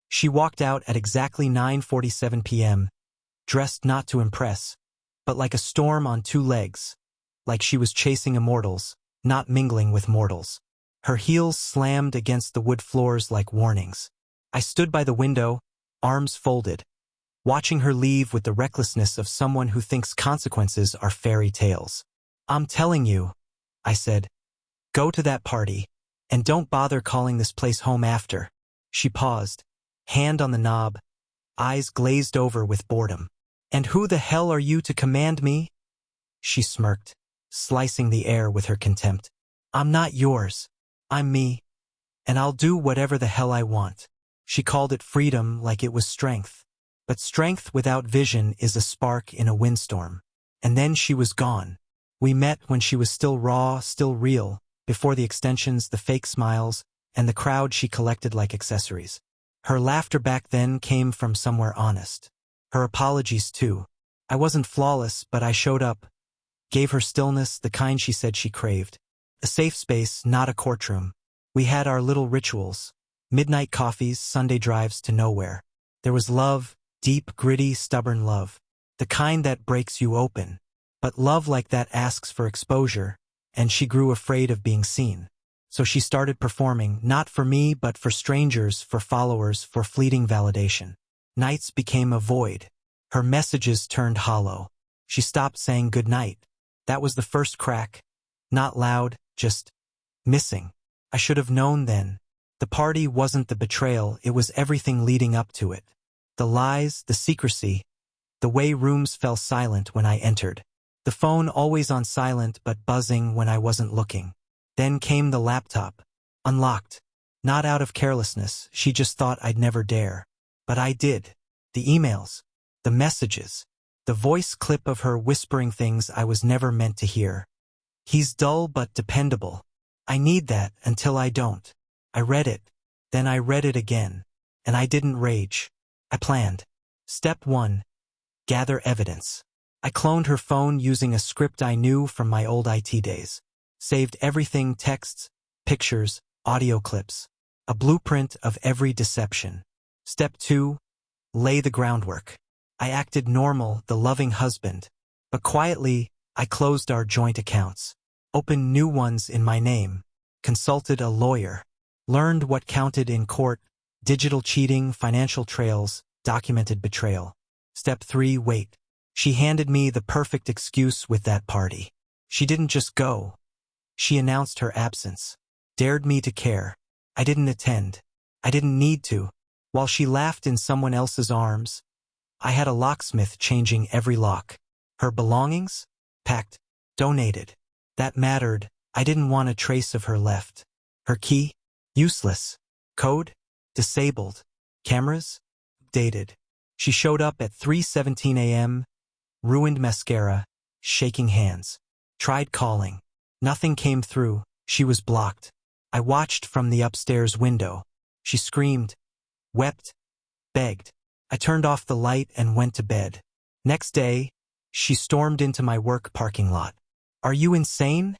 She walked out at exactly 9:47 p.m., dressed not to impress, but like a storm on two legs, like she was chasing immortals, not mingling with mortals. Her heels slammed against the wood floors like warnings. I stood by the window, arms folded, watching her leave with the recklessness of someone who thinks consequences are fairy tales. "I'm telling you," I said, "go to that party, and don't bother calling this place home after." She paused, hand on the knob, eyes glazed over with boredom. "And who the hell are you to command me?" She smirked, slicing the air with her contempt. "I'm not yours. I'm me, and I'll do whatever the hell I want." She called it freedom like it was strength. But strength without vision is a spark in a windstorm. And then she was gone. We met when she was still raw, still real, before the extensions, the fake smiles, and the crowd she collected like accessories. Her laughter back then came from somewhere honest. Her apologies too. I wasn't flawless, but I showed up, gave her stillness, the kind she said she craved. A safe space, not a courtroom. We had our little rituals. Midnight coffees, Sunday drives to nowhere. There was love, deep, gritty, stubborn love. The kind that breaks you open. But love like that asks for exposure, and she grew afraid of being seen. So she started performing, not for me but for strangers, for followers, for fleeting validation. Nights became a void. Her messages turned hollow. She stopped saying goodnight. That was the first crack. Not loud, just missing. I should have known then. The party wasn't the betrayal, it was everything leading up to it. The lies, the secrecy, the way rooms fell silent when I entered. The phone always on silent but buzzing when I wasn't looking. Then came the laptop. Unlocked. Not out of carelessness, she just thought I'd never dare. But I did. The emails. The messages. The voice clip of her whispering things I was never meant to hear. "He's dull but dependable. I need that until I don't." I read it. Then I read it again. And I didn't rage. I planned. Step 1. Gather evidence. I cloned her phone using a script I knew from my old IT days. Saved everything: texts, pictures, audio clips. A blueprint of every deception. Step 2. Lay the groundwork. I acted normal, the loving husband. But quietly, I closed our joint accounts. Opened new ones in my name. Consulted a lawyer. Learned what counted in court: digital cheating, financial trails, documented betrayal. Step 3. Wait. She handed me the perfect excuse with that party. She didn't just go. She announced her absence. Dared me to care. I didn't attend. I didn't need to. While she laughed in someone else's arms, I had a locksmith changing every lock. Her belongings? Packed. Donated. That mattered. I didn't want a trace of her left. Her key? Useless. Code? Disabled. Cameras? Dated. She showed up at 3:17 a.m., ruined mascara, shaking hands. Tried calling. Nothing came through. She was blocked. I watched from the upstairs window. She screamed, wept, begged. I turned off the light and went to bed. Next day, she stormed into my work parking lot. "Are you insane?"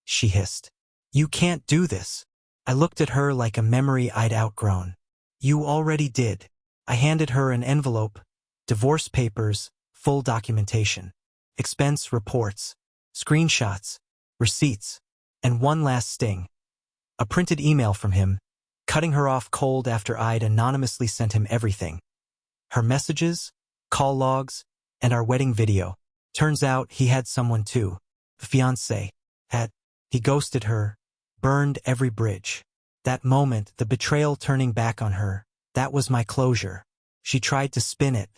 she hissed. "You can't do this." I looked at her like a memory I'd outgrown. "You already did." I handed her an envelope, divorce papers, full documentation, expense reports, screenshots, receipts, and one last sting. A printed email from him, cutting her off cold after I'd anonymously sent him everything. Her messages, call logs, and our wedding video. Turns out he had someone too. The fiancé. He ghosted her, burned every bridge. That moment, the betrayal turning back on her, that was my closure. She tried to spin it,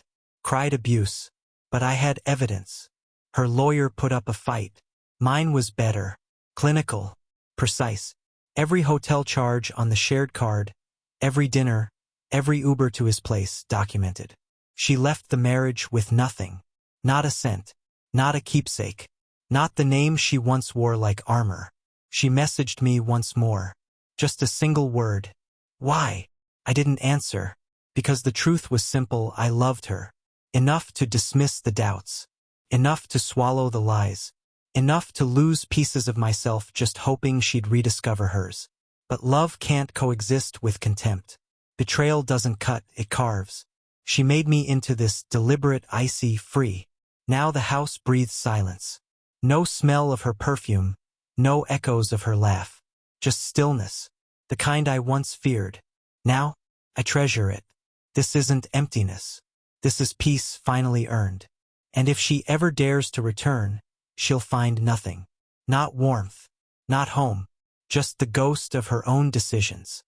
cried abuse, but I had evidence. Her lawyer put up a fight. Mine was better, clinical, precise. Every hotel charge on the shared card, every dinner, every Uber to his place documented. She left the marriage with nothing. Not a cent. Not a keepsake. Not the name she once wore like armor. She messaged me once more. Just a single word. Why? I didn't answer. Because the truth was simple: I loved her. Enough to dismiss the doubts. Enough to swallow the lies. Enough to lose pieces of myself just hoping she'd rediscover hers. But love can't coexist with contempt. Betrayal doesn't cut, it carves. She made me into this deliberate, icy, free. Now the house breathes silence. No smell of her perfume, no echoes of her laugh. Just stillness, the kind I once feared. Now, I treasure it. This isn't emptiness. This is peace finally earned. And if she ever dares to return, she'll find nothing. Not warmth, not home, just the ghost of her own decisions.